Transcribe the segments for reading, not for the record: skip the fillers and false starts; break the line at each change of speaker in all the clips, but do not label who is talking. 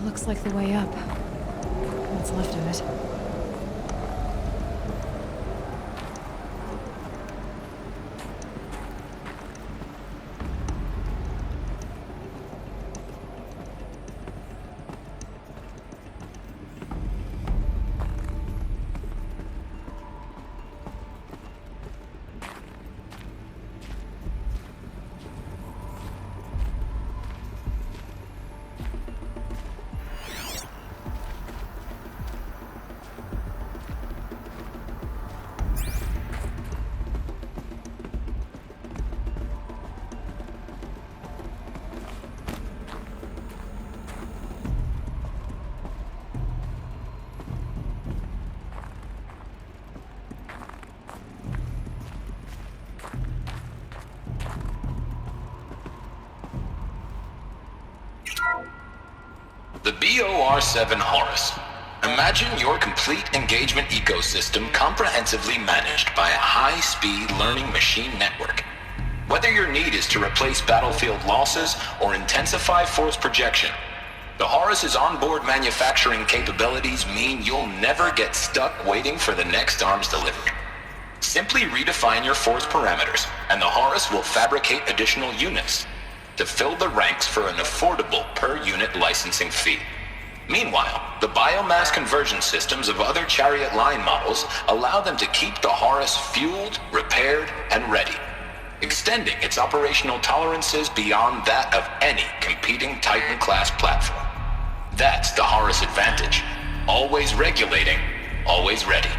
Looks like the way up. What's left of it.
The BOR-7 Horus. Imagine your complete engagement ecosystem comprehensively managed by a high-speed learning machine network. Whether your need is to replace battlefield losses or intensify force projection, the Horus's onboard manufacturing capabilities mean you'll never get stuck waiting for the next arms delivery. Simply redefine your force parameters, and the Horus will fabricate additional units to fill the ranks for an affordable per-unit licensing fee. Meanwhile, the biomass conversion systems of other Chariot line models allow them to keep the Horus fueled, repaired, and ready, extending its operational tolerances beyond that of any competing Titan-class platform. That's the Horus advantage. Always regulating, always ready.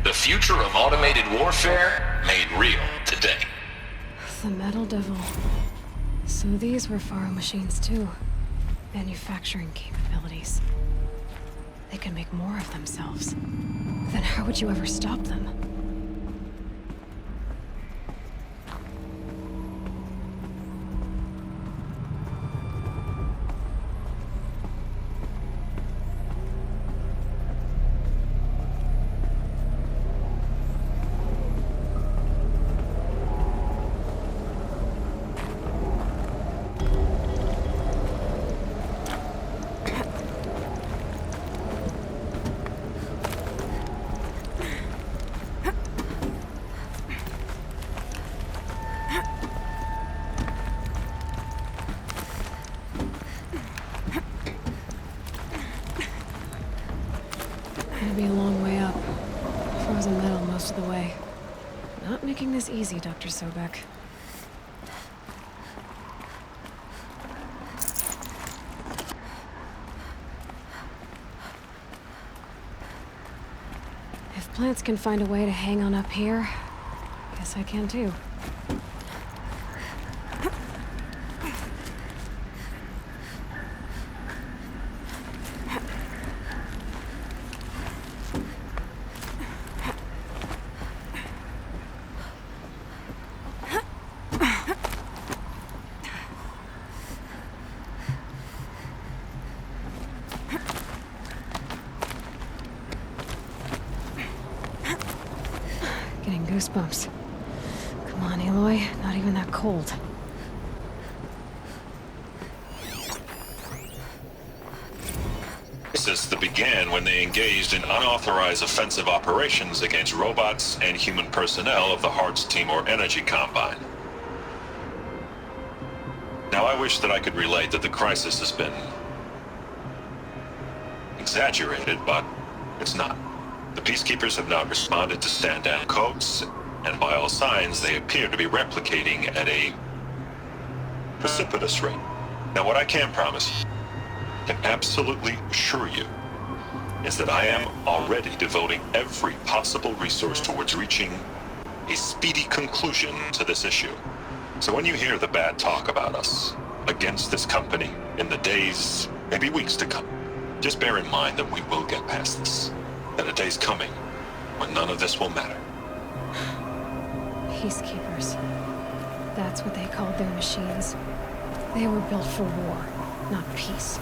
The future of automated warfare made real today.
The Metal Devil. So these were Faro machines too. Manufacturing capabilities. They can make more of themselves. Then how would you ever stop them? It'll be a long way up. Frozen metal most of the way. Not making this easy, Dr. Sobek. If plants can find a way to hang on up here, guess I can too. Getting goosebumps. Come on, Aloy. Not even that cold.
This began when they engaged in unauthorized offensive operations against robots and human personnel of the Hearts Timor Energy Combine. Now, I wish that I could relate that the crisis has been exaggerated, but it's not. The Peacekeepers have now responded to stand-down codes, and by all signs, they appear to be replicating at a precipitous rate. Now, what I can promise, can absolutely assure you, is that I am already devoting every possible resource towards reaching a speedy conclusion to this issue. So when you hear the bad talk about us against this company in the days, maybe weeks to come, just bear in mind that we will get past this. That a day's coming when none of this will matter.
Peacekeepers. That's what they called their machines. They were built for war, not peace.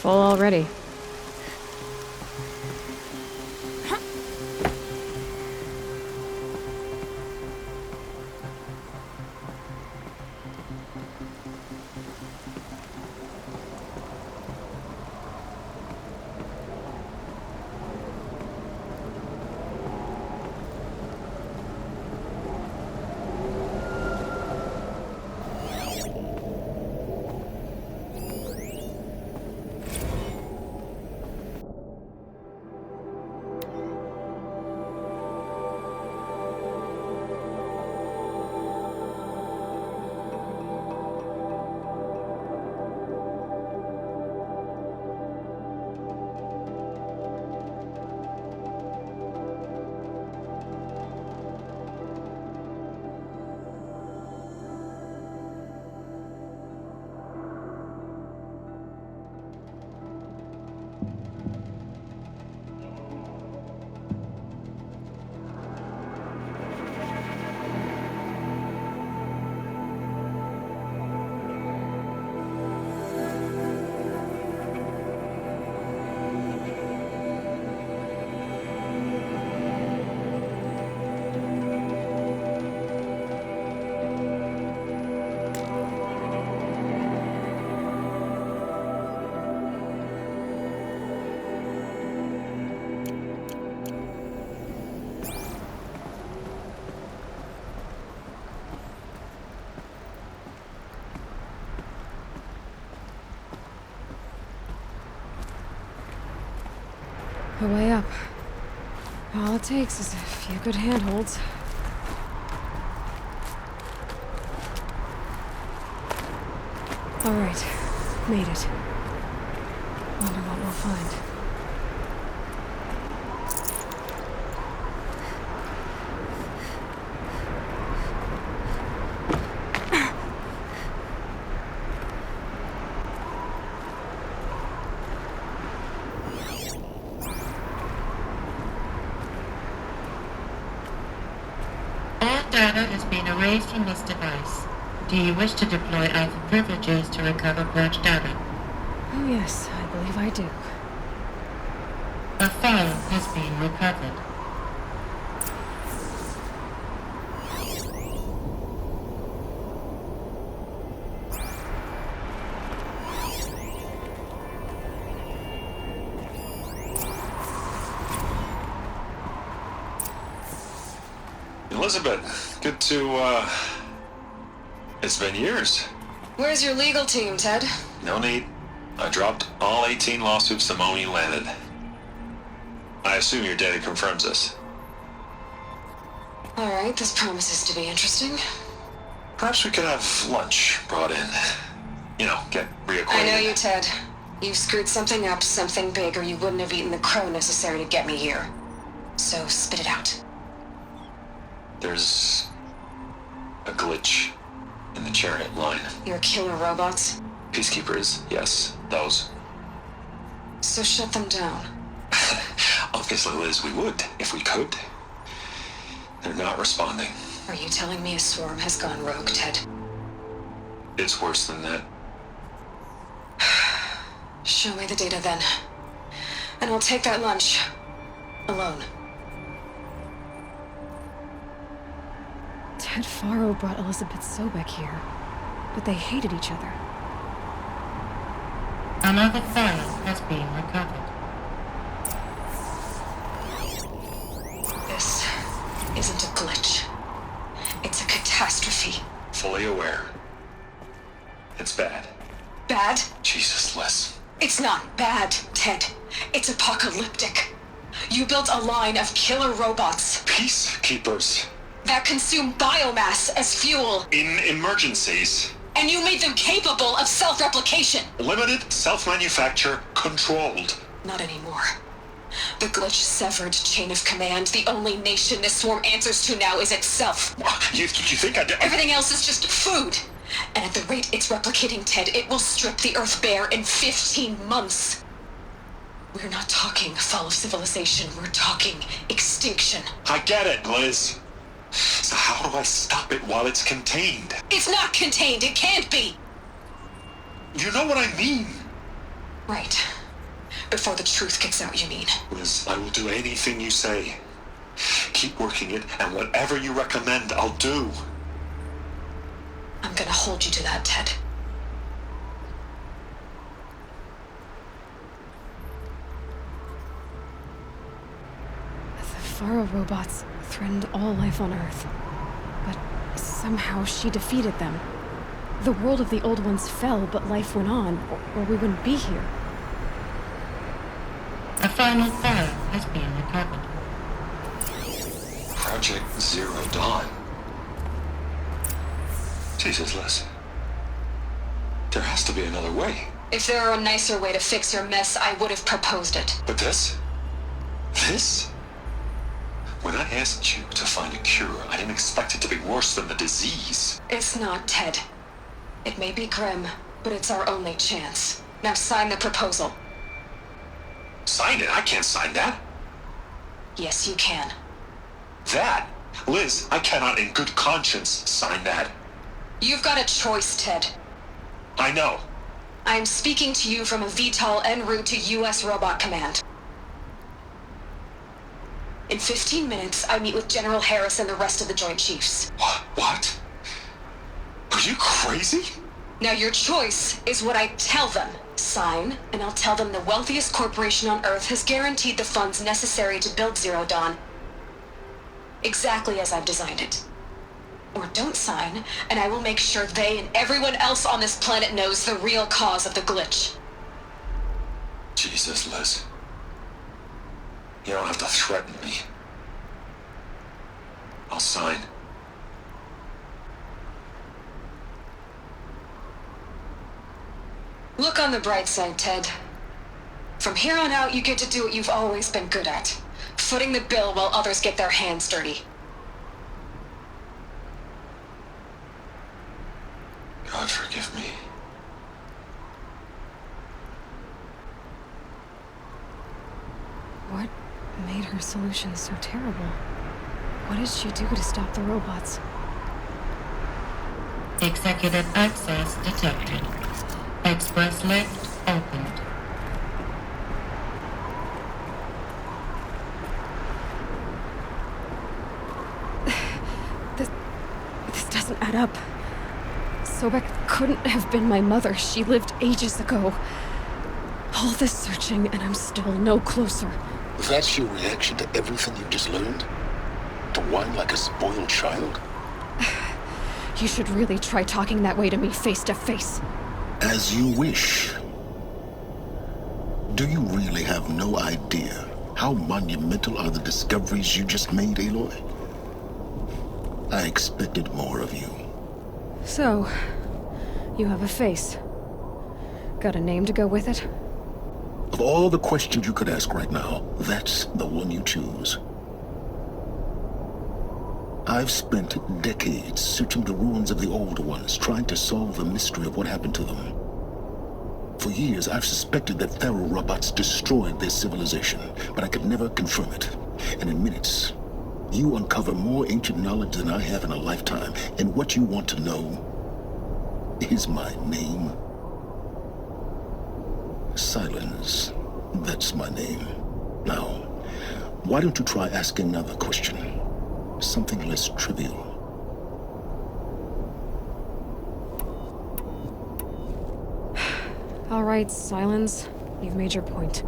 Full already. the way up. All it takes is a few good handholds. All right, made it. Wonder what we'll find.
All data has been erased from this device. Do you wish to deploy Alpha privileges to recover purged data?
Oh yes, I believe I do.
A file has been recovered.
Elizabeth, good to, it's been years.
Where's your legal team, Ted?
No need. I dropped all 18 lawsuits the moment you landed. I assume your data confirms this.
All right, this promises to be interesting.
Perhaps we could have lunch brought in. You know, get reacquainted.
I know you, Ted. You screwed something up, something big, or you wouldn't have eaten the crow necessary to get me here. So spit it out.
There's a glitch in the chariot line.
Your killer robots?
Peacekeepers, yes, those.
So shut them down.
Obviously, Liz, we would, if we could. They're not responding.
Are you telling me a swarm has gone rogue, Ted?
It's worse than that.
Show me the data then. And I'll take that lunch. Alone. Ted Faro brought Elizabeth Sobek here, but they hated each other.
Another file has been recovered.
This isn't a glitch. It's a catastrophe.
Fully aware. It's bad.
Bad?
Jesus, Liz.
It's not bad, Ted. It's apocalyptic. You built a line of killer robots
Peacekeepers.
that consume biomass as fuel,
In emergencies.
and you made them capable of self-replication.
Limited, self-manufacture, controlled.
Not anymore. The glitch severed chain of command. The only nation this swarm answers to now is itself.
You think I did?
Everything else is just food. And at the rate it's replicating, Ted, it will strip the Earth bare in 15 months. We're not talking fall of civilization. We're talking extinction.
I get it, Liz. So how do I stop it while it's contained?
It's not contained. It can't be.
You know what I mean?
Right. Before the truth gets out, you mean?
Liz, I will do anything you say. Keep working it, and whatever you recommend, I'll do.
I'm gonna hold you to that, Ted. The Faro robots threatened all life on Earth. But somehow she defeated them. The world of the old ones fell, but life went on, or we wouldn't be here.
A final file has been recovered.
Project Zero Dawn. Jesus, Liz. There has to be another way.
If there were a nicer way to fix your mess, I would have proposed it.
But this? This? When I asked you to find a cure, I didn't expect it to be worse than the disease.
It's not, Ted. It may be grim, but it's our only chance. Now sign the proposal.
Sign it? I can't sign that.
Yes, you can.
That? Liz, I cannot in good conscience sign that.
You've got a choice, Ted.
I know.
I'm speaking to you from a VTOL en route to U.S. Robot Command. In 15 minutes, I meet with General Harris and the rest of the Joint Chiefs.
What? Are you crazy?
Now your choice is what I tell them. Sign, and I'll tell them the wealthiest corporation on Earth has guaranteed the funds necessary to build Zero Dawn. Exactly as I've designed it. Or don't sign, and I will make sure they and everyone else on this planet knows the real cause of the glitch.
Jesus, Liz. You don't have to threaten me. I'll sign.
Look on the bright side, Ted. From here on out, you get to do what you've always been good at. Footing the bill while others get their hands dirty.
God forgive me.
What made her solution so terrible? What did she do to stop the robots?
Executive access detected. Express lift opened.
This doesn't add up. Sobek couldn't have been my mother. She lived ages ago. All this searching, and I'm still no closer.
That's your reaction to everything you've just learned? To whine like a spoiled child?
You should really try talking that way to me face to face.
As you wish. Do you really have no idea how monumental are the discoveries you just made, Aloy? I expected more of you.
So, you have a face. Got a name to go with it?
Of all the questions you could ask right now, that's the one you choose. I've spent decades searching the ruins of the older ones, trying to solve the mystery of what happened to them. For years, I've suspected that Faro robots destroyed their civilization, but I could never confirm it. And in minutes, you uncover more ancient knowledge than I have in a lifetime, and what you want to know is my name. Silence. That's my name. Now, why don't you try asking another question? Something less trivial.
All right, Silence. You've made your point.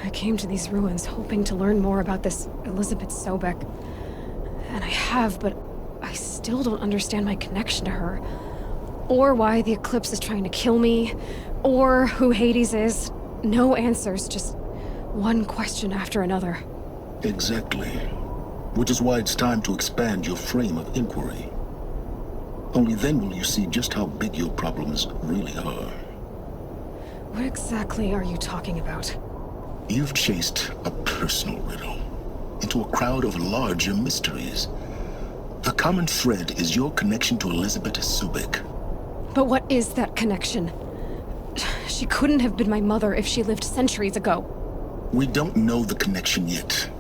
I came to these ruins hoping to learn more about this Elizabeth Sobek. And I have, but I still don't understand my connection to her. Or why the Eclipse is trying to kill me. Or who Hades is. No answers, just one question after another.
Exactly. Which is why it's time to expand your frame of inquiry. Only then will you see just how big your problems really are.
What exactly are you talking about?
You've chased a personal riddle into a crowd of larger mysteries. The common thread is your connection to Elizabeth Sobek.
But what is that connection? She couldn't have been my mother if she lived centuries ago.
We don't know the connection yet.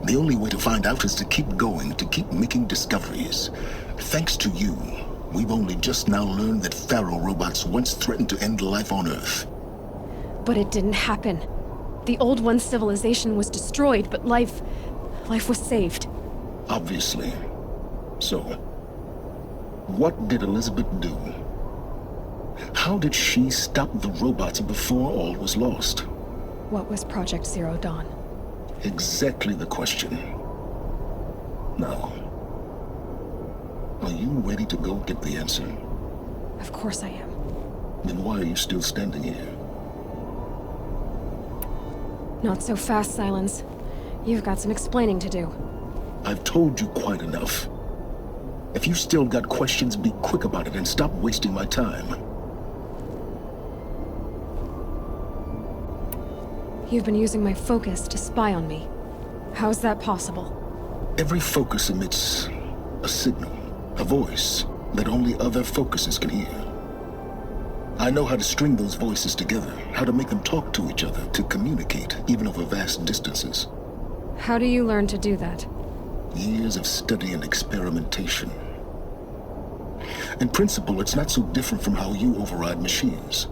The only way to find out is to keep going, to keep making discoveries. Thanks to you, we've only just now learned that Faro robots once threatened to end life on Earth.
But it didn't happen. The old one's civilization was destroyed, but life was saved.
Obviously. So, what did Elizabeth do? How did she stop the robots before all was lost?
What was Project Zero Dawn?
Exactly the question. Now, are you ready to go get the answer?
Of course I am.
Then why are you still standing here?
Not so fast, Silence. You've got some explaining to do.
I've told you quite enough. If you still got questions, be quick about it and stop wasting my time.
You've been using my focus to spy on me. How's that possible?
Every focus emits a signal, a voice that only other focuses can hear. I know how to string those voices together, how to make them talk to each other, to communicate, even over vast distances.
How do you learn to do that?
Years of study and experimentation. In principle, it's not so different from how you override machines.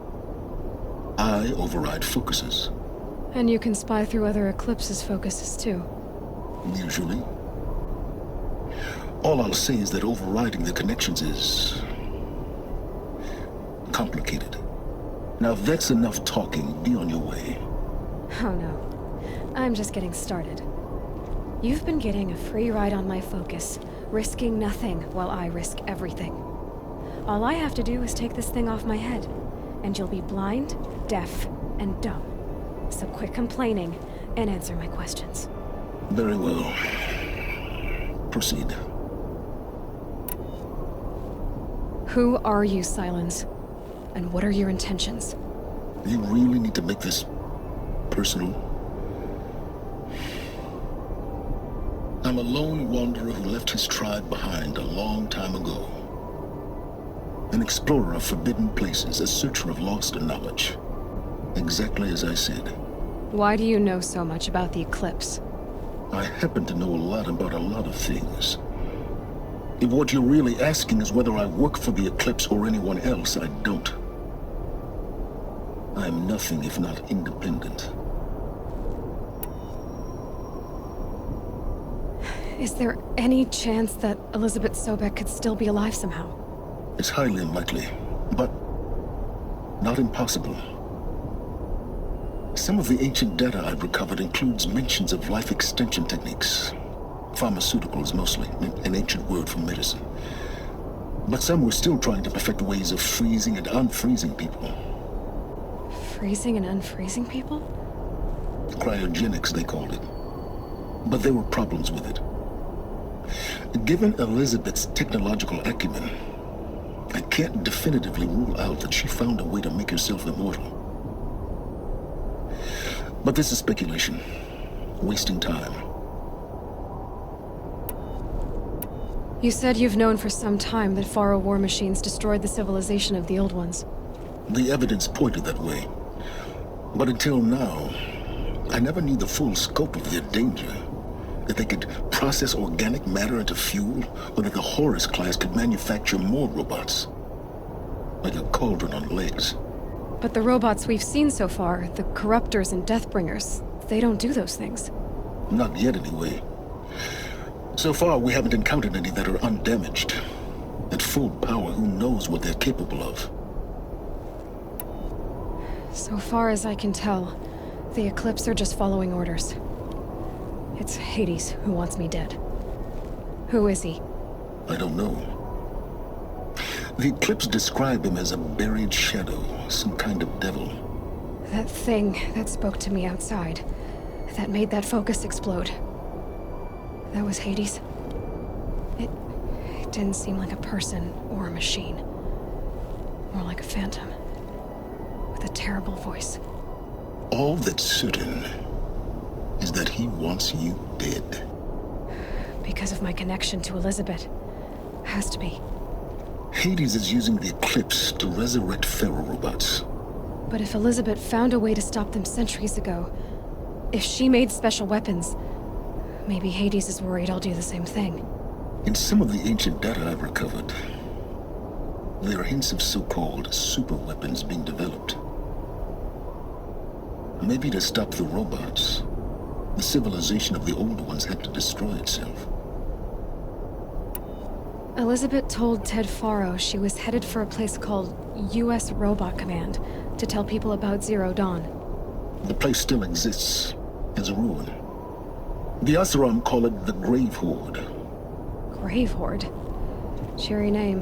I override focuses.
And you can spy through other Eclipse's focuses too.
Usually. All I'll say is that overriding the connections is complicated. Now if that's enough talking, be on your way.
Oh no. I'm just getting started. You've been getting a free ride on my focus, risking nothing while I risk everything. All I have to do is take this thing off my head, and you'll be blind, deaf, and dumb. So quit complaining, and answer my questions.
Very well. Proceed.
Who are you, Silence? And what are your intentions?
You really need to make this personal? I'm a lone wanderer who left his tribe behind a long time ago. An explorer of forbidden places, a searcher of lost knowledge. Exactly as I said.
Why do you know so much about the eclipse?
I happen to know a lot about a lot of things. If what you're really asking is whether I work for the Eclipse or anyone else, I don't. I'm nothing if not independent.
Is there any chance that Elizabeth Sobek could still be alive somehow?
It's highly unlikely, but not impossible. Some of the ancient data I've recovered includes mentions of life extension techniques. Pharmaceuticals mostly, an ancient word for medicine. But some were still trying to perfect ways of freezing and unfreezing people.
Freezing and unfreezing people?
Cryogenics, they called it. But there were problems with it. Given Elizabeth's technological acumen, I can't definitively rule out that she found a way to make herself immortal. But this is speculation. Wasting time.
You said you've known for some time that Faro war machines destroyed the civilization of the old ones.
The evidence pointed that way. But until now, I never knew the full scope of their danger. That they could process organic matter into fuel, or that the Horus class could manufacture more robots. Like a cauldron on legs.
But the robots we've seen so far, the Corruptors and Deathbringers, they don't do those things.
Not yet, anyway. So far, we haven't encountered any that are undamaged. At full power, who knows what they're capable of?
So far as I can tell, the Eclipse are just following orders. It's Hades who wants me dead. Who is he?
I don't know. The Eclipse describe him as a buried shadow, some kind of devil.
That thing that spoke to me outside, that made that focus explode. That was Hades. It didn't seem like a person or a machine. More like a phantom. With a terrible voice.
All that's certain is that he wants you dead.
Because of my connection to Elizabeth. Has to be.
Hades is using the Eclipse to resurrect Pharaoh robots.
But if Elizabeth found a way to stop them centuries ago, if she made special weapons, maybe Hades is worried I'll do the same thing.
In some of the ancient data I've recovered, there are hints of so-called super weapons being developed. Maybe to stop the robots, the civilization of the old ones had to destroy itself.
Elizabeth told Ted Faro she was headed for a place called U.S. Robot Command to tell people about Zero Dawn.
The place still exists, as a ruin. The Asuram call it the Grave Horde.
Grave Horde? Cheery name.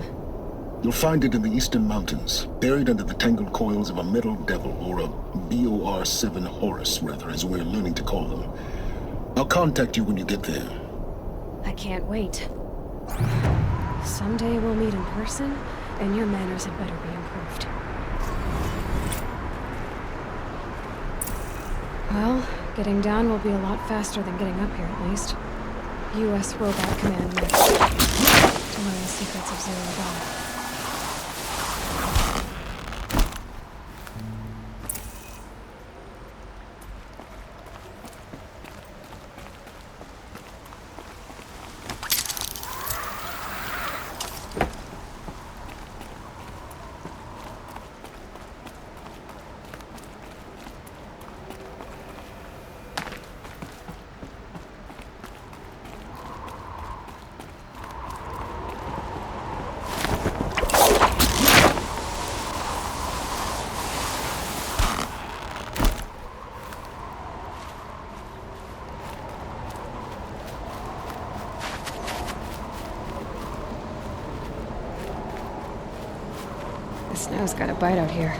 You'll find it in the eastern mountains, buried under the tangled coils of a metal devil, or a BOR-7 Horus, rather, as we're learning to call them. I'll contact you when you get there.
I can't wait. Someday we'll meet in person, and your manners had better be improved. Well, getting down will be a lot faster than getting up here, at least. U.S. Robot Command next. To learn the secrets of Zero Dawn. The snow's got a bite out here.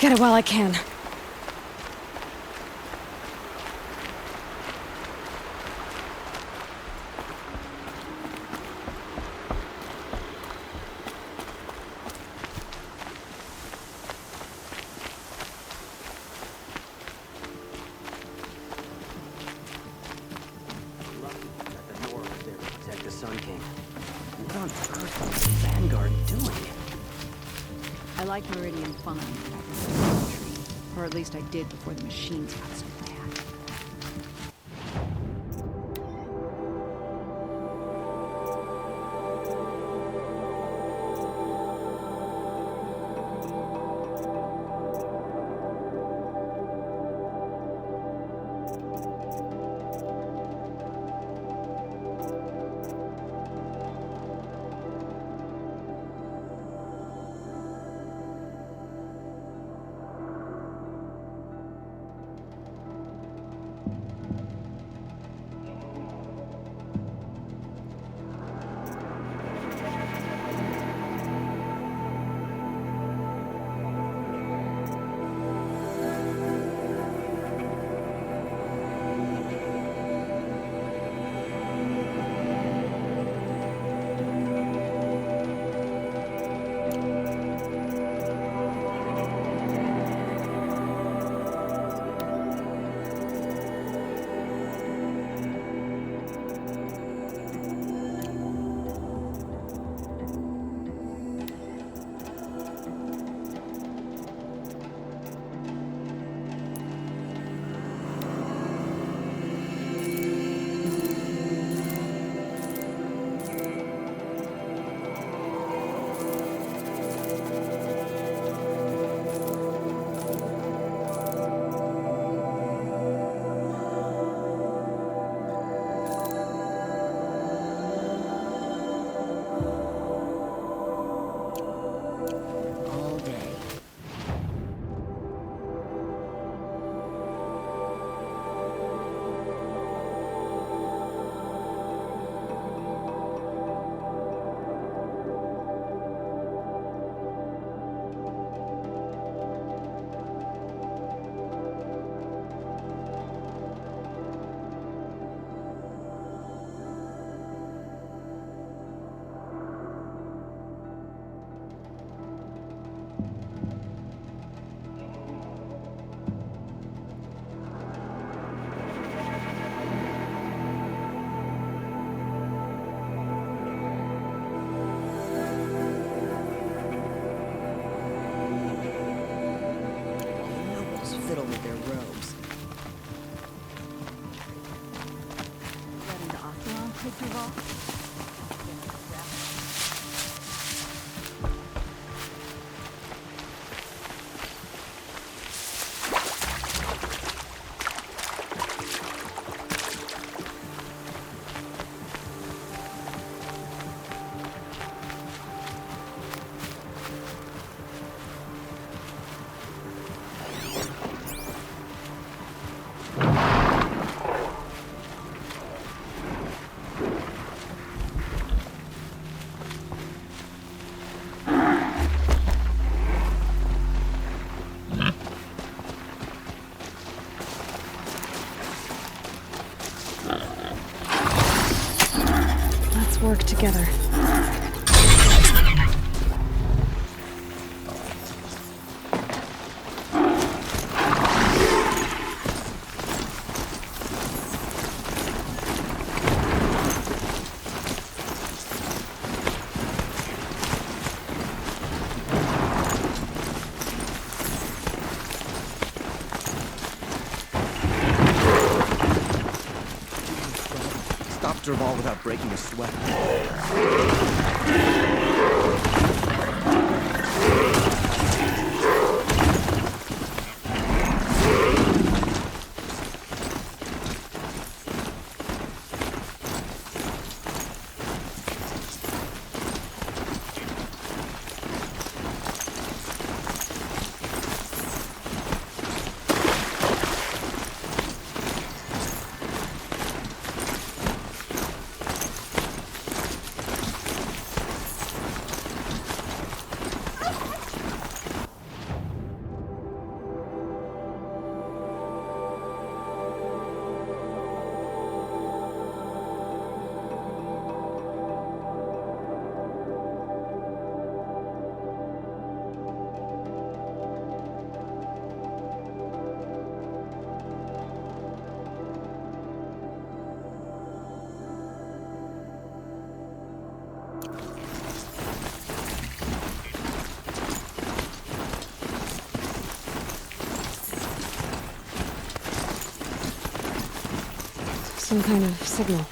Get it while I can.
I like Meridian fine back in the country. Or at least I did before the machines got so bad. Fiddle with their robes. Letting the Octaron take your ball?
Work together.
After all, without breaking a sweat.
Some kind of signal.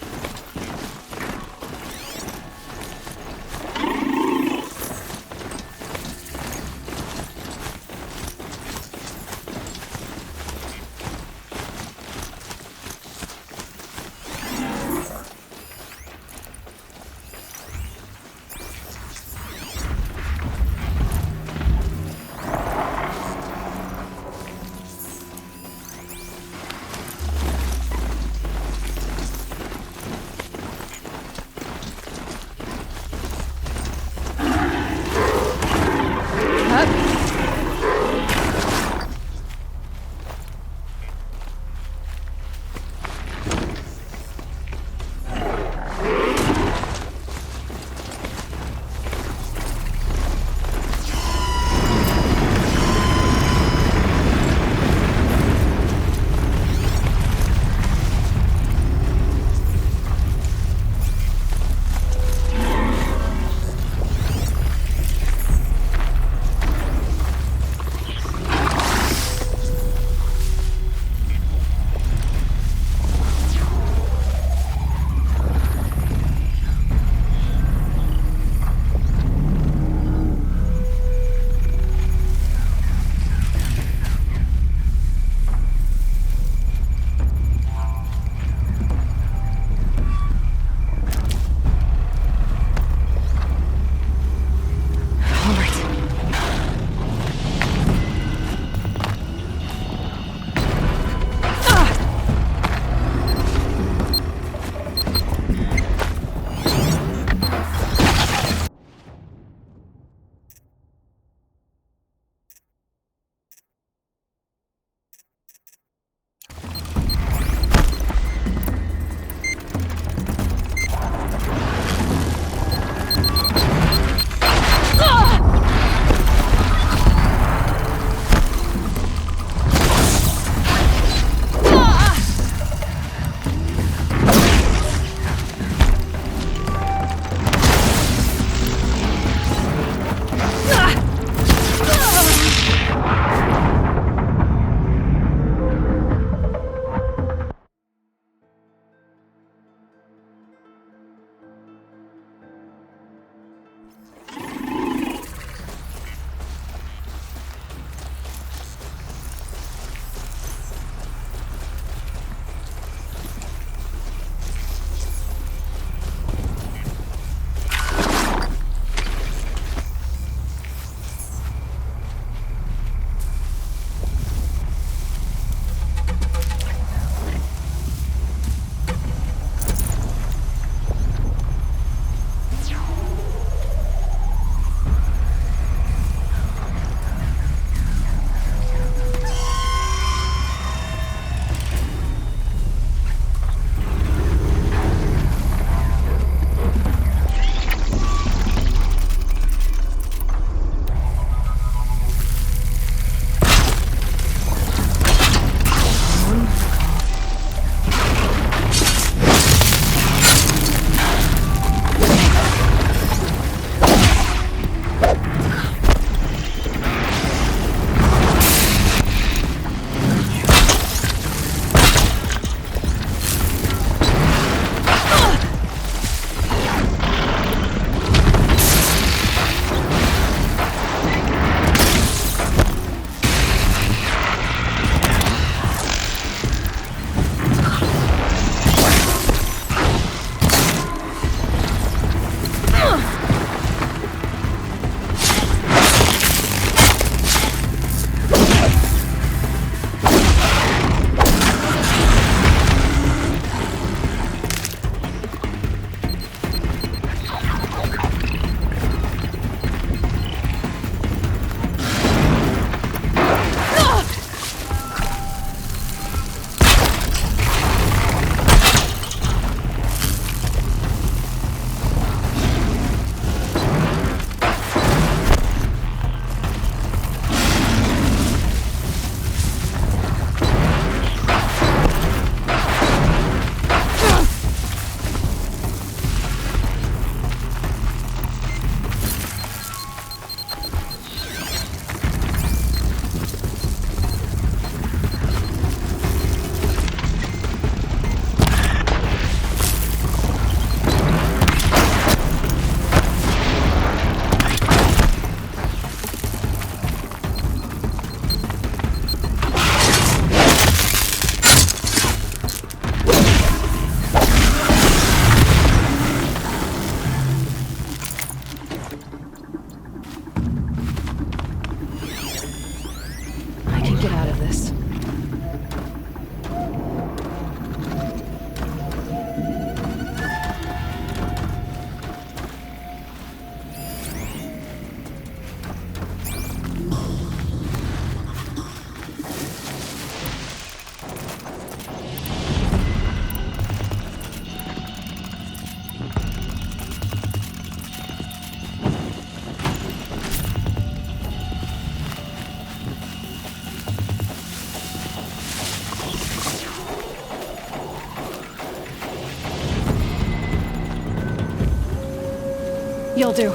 You'll do.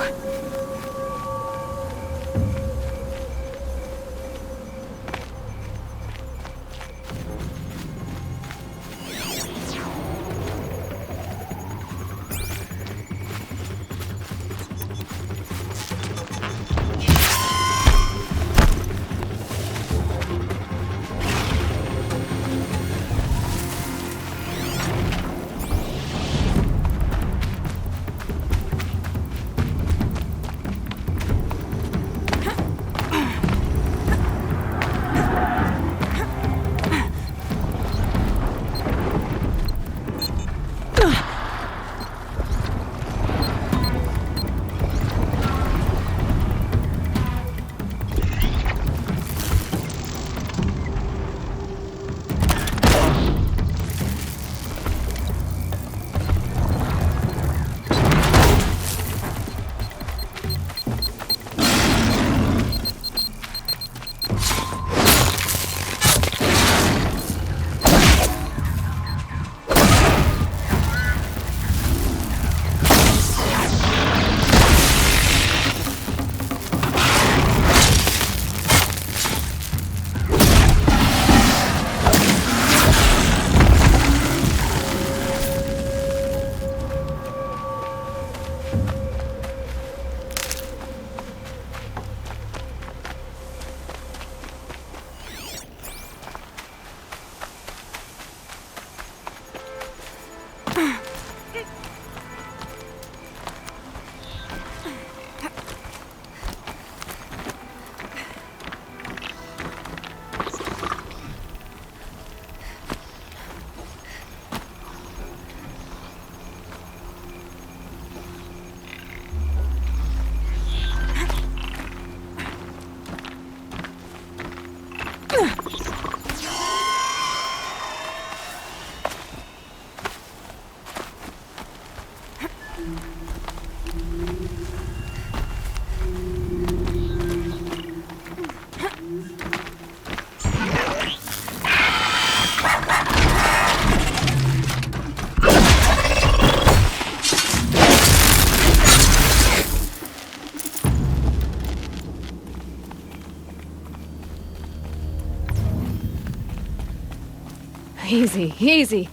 Easy, easy.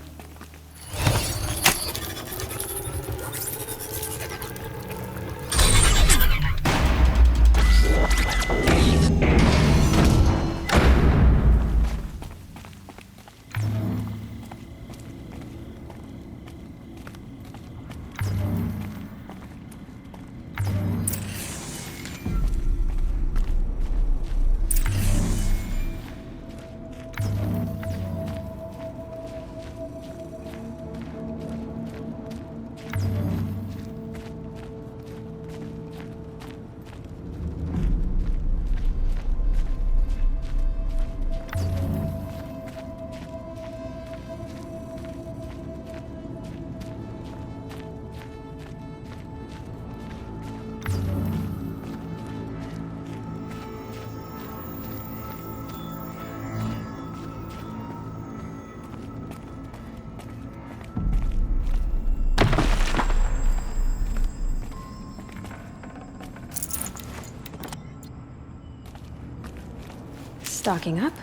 Stocking up.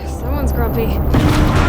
Someone's grumpy.